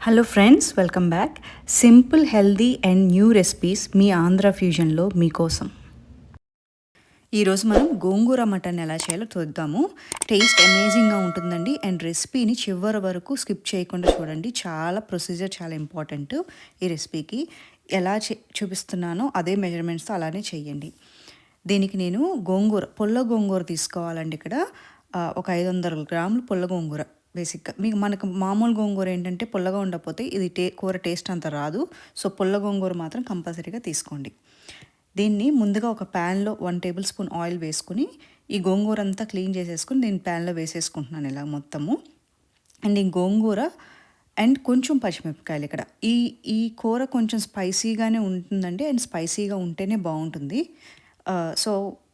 Hello friends, welcome back. Simple, healthy and new recipes మీ ఆంధ్ర ఫ్యూజన్లో మీకోసం. ఈరోజు మనం గోంగూర మటన్ ఎలా చేయాలో చూద్దాము. టేస్ట్ అమేజింగ్గా ఉంటుందండి. అండ్ రెసిపీని చివరి వరకు స్కిప్ చేయకుండా చూడండి. ప్రొసీజర్ చాలా ఇంపార్టెంట్ ఈ రెసిపీకి. ఎలా చూపిస్తున్నానో అదే మెజర్మెంట్స్తో అలానే చేయండి. దీనికి నేను పుల్ల గోంగూర తీసుకోవాలండి. ఇక్కడ ఒక 500 గ్రాములు పుల్ల గోంగూర. బేసిక్గా మనకు మామూలు గోంగూర ఏంటంటే పుల్లగా ఉండకపోతే ఇది కూర టేస్ట్ అంత రాదు. సో పుల్ల గోంగూర మాత్రం కంపల్సరీగా తీసుకోండి. దీన్ని ముందుగా ఒక ప్యాన్లో 1 టేబుల్ స్పూన్ ఆయిల్ వేసుకుని ఈ గోంగూర అంతా క్లీన్ చేసేసుకుని దీన్ని ప్యాన్లో వేసేసుకుంటున్నాను ఇలా మొత్తము. అండ్ ఈ గోంగూర అండ్ కొంచెం పచ్చిమిరపకాయలు. ఇక్కడ ఈ ఈ కూర కొంచెం స్పైసీగానే ఉంటుందండి. అండ్ స్పైసీగా ఉంటేనే బాగుంటుంది. సో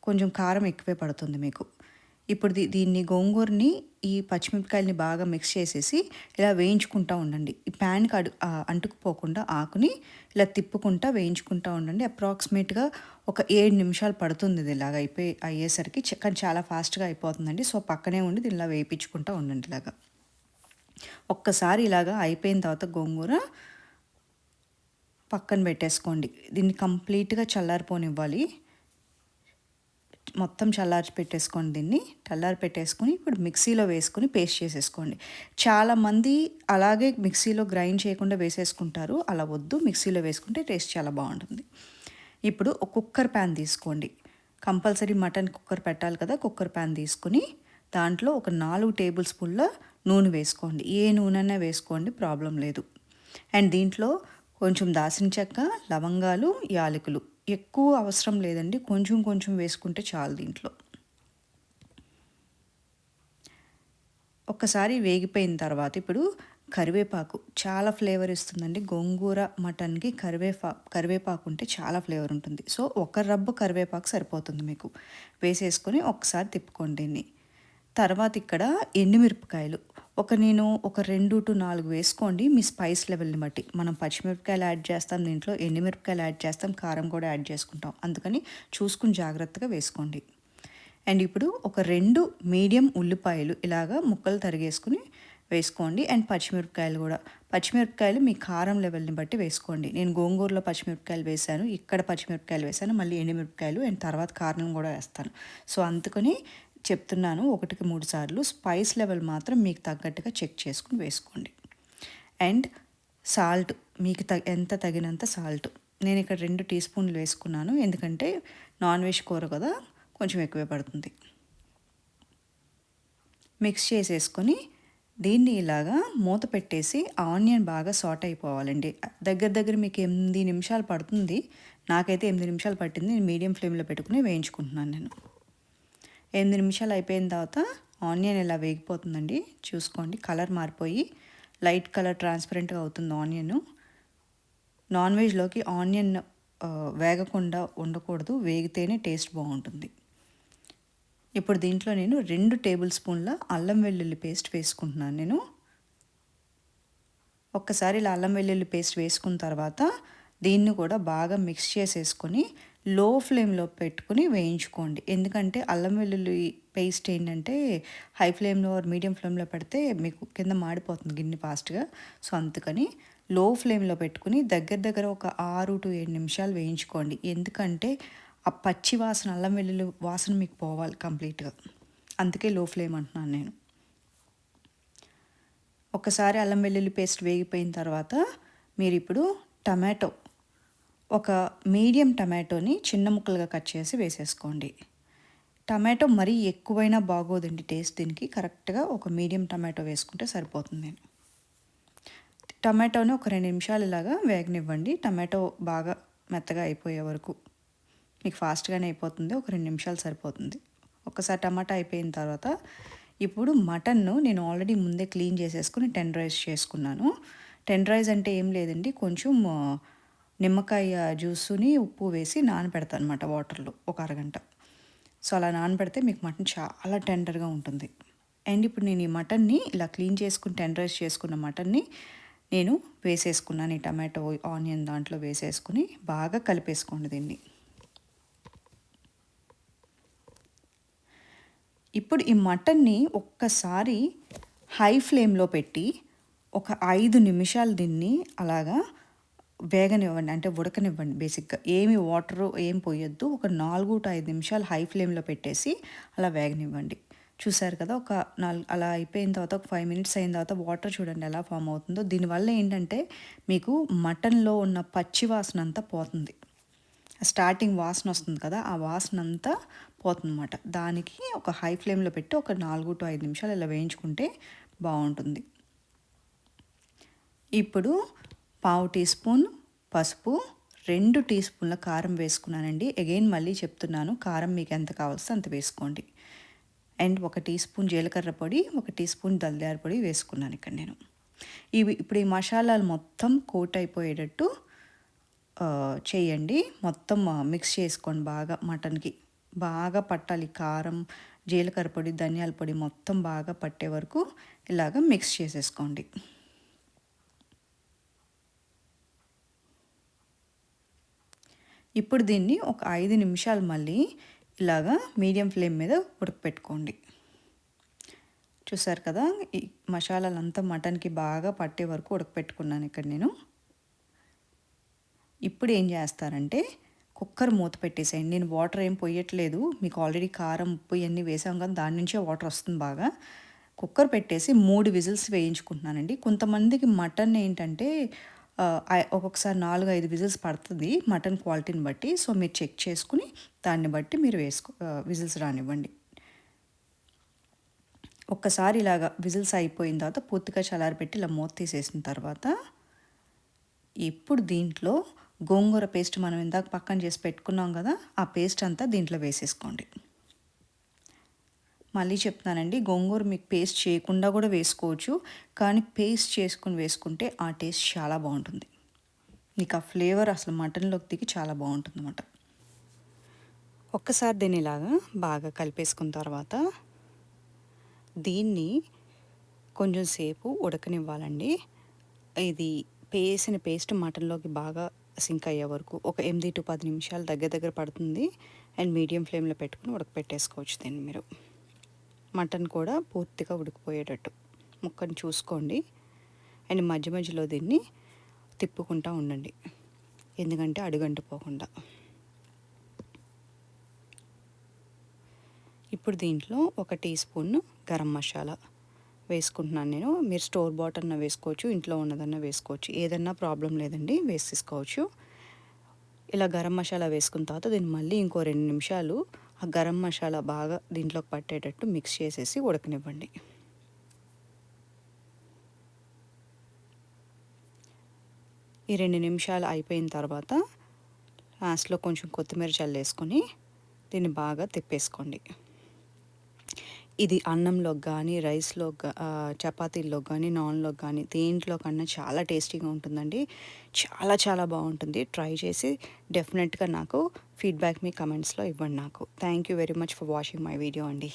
కొంచెం కారం ఎక్కువే పడుతుంది మీకు. ఇప్పుడు దీన్ని గోంగూరని ఈ పచ్చిమిరపకాయలని బాగా మిక్స్ చేసేసి ఇలా వేయించుకుంటూ ఉండండి. ఈ ప్యాన్కి అంటుకుపోకుండా ఆకుని ఇలా తిప్పుకుంటా వేయించుకుంటూ ఉండండి. అప్రాక్సిమేట్గా ఒక 7 నిమిషాలు పడుతుంది ఇది ఇలాగ అయ్యేసరికి. కానీ చాలా ఫాస్ట్గా అయిపోతుందండి. సో పక్కనే ఉండి దీన్ని ఇలా వేయించుకుంటూ ఉండండి. ఇలాగా ఒక్కసారి ఇలాగా అయిపోయిన తర్వాత గోంగూర పక్కన పెట్టేసుకోండి. దీన్ని కంప్లీట్గా చల్లారిపోనివ్వాలి. మొత్తం చల్లారి పెట్టేసుకోండి. దీన్ని చల్లారి పెట్టేసుకొని ఇప్పుడు మిక్సీలో వేసుకొని పేస్ట్ చేసేసుకోండి. చాలామంది అలాగే మిక్సీలో గ్రైండ్ చేయకుండా వేసేసుకుంటారు. అలా వద్దు, మిక్సీలో వేసుకుంటే టేస్ట్ చాలా బాగుంటుంది. ఇప్పుడు ఒక కుక్కర్ ప్యాన్ తీసుకోండి. కంపల్సరీ మటన్ కుక్కర్ పెట్టాలి కదా. కుక్కర్ ప్యాన్ తీసుకుని దాంట్లో ఒక 4 టేబుల్ స్పూన్ల నూనె వేసుకోండి. ఏ నూనె వేసుకోండి, ప్రాబ్లం లేదు. అండ్ దీంట్లో కొంచెం దాల్చిన చెక్క, లవంగాలు, యాలకులు ఎక్కువ అవసరం లేదండి. కొంచెం కొంచెం వేసుకుంటే చాలు. దీంట్లో ఒక్కసారి వేగిపోయిన తర్వాత ఇప్పుడు కరివేపాకు చాలా ఫ్లేవర్ ఇస్తుందండి. గోంగూర మటన్కి కరివేపాకు ఉంటే చాలా ఫ్లేవర్ ఉంటుంది. సో ఒక రబ్బ కరివేపాకు సరిపోతుంది మీకు. వేసేసుకొని ఒకసారి తిప్పుకోండి దీన్ని. తర్వాత ఇక్కడ ఎండుమిరపకాయలు నేను ఒక 2 to 4 వేసుకోండి. మీ స్పైస్ లెవెల్ని బట్టి. మనం పచ్చిమిరపకాయలు యాడ్ చేస్తాం, దీంట్లో ఎండుమిరపకాయలు యాడ్ చేస్తాం, కారం కూడా యాడ్ చేసుకుంటాం. అందుకని చూసుకుని జాగ్రత్తగా వేసుకోండి. అండ్ ఇప్పుడు ఒక 2 మీడియం ఉల్లిపాయలు ఇలాగా ముక్కలు తరిగేసుకుని వేసుకోండి. అండ్ పచ్చిమిరపకాయలు మీ కారం లెవెల్ని బట్టి వేసుకోండి. నేను గోంగూరలో పచ్చిమిరపకాయలు వేశాను, ఇక్కడ పచ్చిమిరపకాయలు వేశాను, మళ్ళీ ఎండుమిరపకాయలు అండ్ తర్వాత కారం కూడా వేస్తాను. సో అందుకని చెప్తున్నాను 1కి 3 సార్లు. స్పైస్ లెవెల్ మాత్రం మీకు తగ్గట్టుగా చెక్ చేసుకుని వేసుకోండి. అండ్ సాల్ట్ మీకు ఎంత తగినంత సాల్ట్. నేను ఇక్కడ 2 టీ స్పూన్లు వేసుకున్నాను, ఎందుకంటే నాన్ వెజ్ కూర కదా, కొంచెం ఎక్కువే పడుతుంది. మిక్స్ చేసేసుకొని దీన్ని ఇలాగా మూత పెట్టేసి ఆనియన్ బాగా సాట్ అయిపోవాలండి. దగ్గర మీకు 8 నిమిషాలు పడుతుంది. నాకైతే 8 నిమిషాలు పట్టింది. నేను మీడియం ఫ్లేమ్లో పెట్టుకుని వేయించుకుంటున్నాను. నేను 8 నిమిషాలు అయిపోయిన తర్వాత ఆనియన్ ఇలా వేగిపోతుందండి. చూసుకోండి, కలర్ మారిపోయి లైట్ కలర్ ట్రాన్స్పరెంట్గా అవుతుంది ఆనియన్. నాన్ వెజ్లోకి ఆనియన్ వేగకుండా ఉండకూడదు, వేగితేనే టేస్ట్ బాగుంటుంది. ఇప్పుడు దీంట్లో నేను 2 టేబుల్ స్పూన్ల అల్లం వెల్లుల్లి పేస్ట్ వేసుకుంటున్నాను. నేను ఒక్కసారి ఇలా అల్లం వెల్లుల్లి పేస్ట్ వేసుకున్న తర్వాత దీన్ని కూడా బాగా మిక్స్ చేసేసుకొని లో ఫ్లేమ్లో పెట్టుకుని వేయించుకోండి. ఎందుకంటే అల్లం వెల్లుల్లి పేస్ట్ ఏంటంటే హై ఫ్లేమ్లో మీడియం ఫ్లేమ్లో పెడితే మీకు కింద మాడిపోతుంది గిన్నె ఫాస్ట్గా. సో అందుకని లో ఫ్లేమ్లో పెట్టుకుని దగ్గర ఒక 6 to 7 నిమిషాలు వేయించుకోండి. ఎందుకంటే ఆ పచ్చి వాసన, అల్లం వెల్లుల్లి వాసన మీకు పోవాలి కంప్లీట్గా. అందుకే లో ఫ్లేమ్ అంటున్నాను నేను. ఒకసారి అల్లం వెల్లుల్లి పేస్ట్ వేగిపోయిన తర్వాత మీరు ఇప్పుడు టమాటో, ఒక మీడియం టమాటోని చిన్న ముక్కలుగా కట్ చేసి వేసేసుకోండి. టమాటో మరీ ఎక్కువైనా బాగోదండి టేస్ట్. దీనికి కరెక్ట్గా ఒక మీడియం టమాటో వేసుకుంటే సరిపోతుంది. టమాటోని ఒక 2 నిమిషాలు ఇలాగా వేగనివ్వండి. టమాటో బాగా మెత్తగా అయిపోయే వరకు. మీకు ఫాస్ట్గానే అయిపోతుంది, ఒక 2 నిమిషాలు సరిపోతుంది. ఒకసారి టమాటా అయిపోయిన తర్వాత ఇప్పుడు మటన్ను నేను ఆల్రెడీ ముందే క్లీన్ చేసేసుకుని టెండరైజ్ చేసుకున్నాను. టెండరైజ్ అంటే ఏం లేదండి, కొంచెం నిమ్మకాయ జ్యూసుని ఉప్పు వేసి నానబెడతాను అనమాట వాటర్లో ఒక అరగంట. సో అలా నానబెడితే మీకు మటన్ చాలా టెండర్గా ఉంటుంది. అండ్ ఇప్పుడు నేను ఈ మటన్ని ఇలా క్లీన్ చేసుకుని టెండరైజ్ చేసుకున్న మటన్ని నేను వేసేసుకున్నాను. ఈ టమాటో ఆనియన్ దాంట్లో వేసేసుకుని బాగా కలిపేసుకోండి దీన్ని. ఇప్పుడు ఈ మటన్ని ఒక్కసారి హై ఫ్లేమ్లో పెట్టి ఒక 5 నిమిషాలు దీన్ని అలాగా వేగనివ్వండి, అంటే ఉడకనివ్వండి. బేసిక్‌గా ఏమి వాటరు ఏం పోయొద్దు. ఒక 4-5 నిమిషాలు హై ఫ్లేమ్‌లో పెట్టేసి అలా వేగనివ్వండి. చూసారు కదా! ఒక అలా అయిపోయిన తర్వాత ఒక 5 మినిట్స్ అయిన తర్వాత వాటర్ చూడండి ఎలా ఫామ్ అవుతుందో. దీనివల్ల ఏంటంటే మీకు మటన్‌లో ఉన్న పచ్చి వాసన అంతా పోతుంది. స్టార్టింగ్ వాసన వస్తుంది కదా! ఆ వాసన అంతా పోతుందన్నమాట. దానికి ఒక హై ఫ్లేమ్‌లో పెట్టి ఒక 4-5 నిమిషాలు ఇలా వేయించుకుంటే బావుంటుంది. ఇప్పుడు పావు టీ స్పూన్ పసుపు, 2 టీ స్పూన్ల కారం వేసుకున్నానండి. అగైన్ మళ్ళీ చెప్తున్నాను, కారం మీకు ఎంత కావాల్సో అంత వేసుకోండి. అండ్ 1 టీ స్పూన్ జీలకర్ర పొడి, 1 టీ స్పూన్ ధనియాల పొడి వేసుకున్నాను ఇక్కడ నేను. ఇప్పుడు ఈ మసాలాలు మొత్తం కోట్ అయిపోయేటట్టు చేయండి. మొత్తం మిక్స్ చేసుకోండి బాగా. మటన్కి బాగా పట్టాలి. కారం, జీలకర్ర పొడి, ధనియాల పొడి మొత్తం బాగా పట్టే వరకు ఇలాగ మిక్స్ చేసేసుకోండి. ఇప్పుడు దీన్ని ఒక 5 నిమిషాలు మళ్ళీ ఇలాగా మీడియం ఫ్లేమ్ మీద ఉడకపెట్టుకోండి. చూసారు కదా! ఈ మసాలాలంతా మటన్కి బాగా పట్టే వరకు ఉడకపెట్టుకున్నాను ఇక్కడ నేను. ఇప్పుడు ఏం చేస్తారంటే కుక్కర్ మూత పెట్టేసేయండి. నేను వాటర్ ఏం పొయ్యట్లేదు. మీకు ఆల్రెడీ కారం, ఉప్పు ఇవన్నీ వేసాం కదా, దాని నుంచే వాటర్ వస్తుంది బాగా. కుక్కర్ పెట్టేసి 3 విజిల్స్ వేయించుకుంటున్నానండి. కొంతమందికి మటన్ ఏంటంటే ఒక్కొక్కసారి 4-5 విజిల్స్ పడుతుంది మటన్ క్వాలిటీని బట్టి. సో మీరు చెక్ చేసుకుని దాన్ని బట్టి మీరు విజిల్స్ రానివ్వండి. ఒక్కసారి ఇలాగా విజిల్స్ అయిపోయిన తర్వాత పూర్తిగా చల్లారబెట్టి ఇలా మూత తీసేసిన తర్వాత ఇప్పుడు దీంట్లో గోంగూర పేస్ట్ మనం ఇందాక పక్కన చేసి పెట్టుకున్నాం కదా, ఆ పేస్ట్ అంతా దీంట్లో వేసేసుకోండి. మళ్ళీ చెప్తున్నానండి, గోంగూర మీకు పేస్ట్ చేయకుండా కూడా వేసుకోవచ్చు, కానీ పేస్ట్ చేసుకుని వేసుకుంటే ఆ టేస్ట్ చాలా బాగుంటుంది. మీకు ఆ ఫ్లేవర్ అసలు మటన్లోకి దిగి చాలా బాగుంటుంది అన్నమాట. ఒక్కసారి దీన్ని ఇలాగా బాగా కలిపేసుకున్న తర్వాత దీన్ని కొంచెం సేపు ఉడకనివ్వాలండి. ఇది పేస్ట్ మటన్లోకి బాగా సింక్ అయ్యే వరకు ఒక 8-10 నిమిషాలు దగ్గర పడుతుంది. అండ్ మీడియం ఫ్లేమ్లో పెట్టుకుని ఉడకపెట్టేసుకోవచ్చు దీన్ని మీరు. మటన్ కూడా పూర్తిగా ఉడికిపోయేటట్టు ముక్కని చూసుకోండి. అండ్ మధ్యలో దీన్ని తిప్పుకుంటూ ఉండండి, ఎందుకంటే అడుగంటిపోకుండా. ఇప్పుడు దీంట్లో 1 టీ స్పూన్ గరం మసాలా వేసుకుంటున్నాను నేను. మీరు స్టోర్ బాట్ అన్న వేసుకోవచ్చు, ఇంట్లో ఉన్నదన్నా వేసుకోవచ్చు, ఏదన్నా ప్రాబ్లం లేదండి, వేసేసుకోవచ్చు. ఇలా గరం మసాలా వేసుకున్న తర్వాత దీన్ని మళ్ళీ ఇంకో 2 నిమిషాలు ఆ గరం మసాలా బాగా దీంట్లోకి పట్టేటట్టు మిక్స్ చేసేసి ఉడకనివ్వండి. ఈ 2 నిమిషాలు అయిపోయిన తర్వాత లాస్ట్లో కొంచెం కొత్తిమీర చల్లేసుకొని దీన్ని బాగా తిప్పేసుకోండి. ఇది అన్నంలోకి కానీ, రైస్లో చపాతీల్లో కానీ, నాన్లో కానీ దేంట్లో కన్నా చాలా టేస్టీగా ఉంటుందండి. చాలా బాగుంటుంది. ట్రై చేసి డెఫినెట్గా నాకు ఫీడ్బ్యాక్ మీ కమెంట్స్లో ఇవ్వండి నాకు. Thank you very much for watching my video అండి.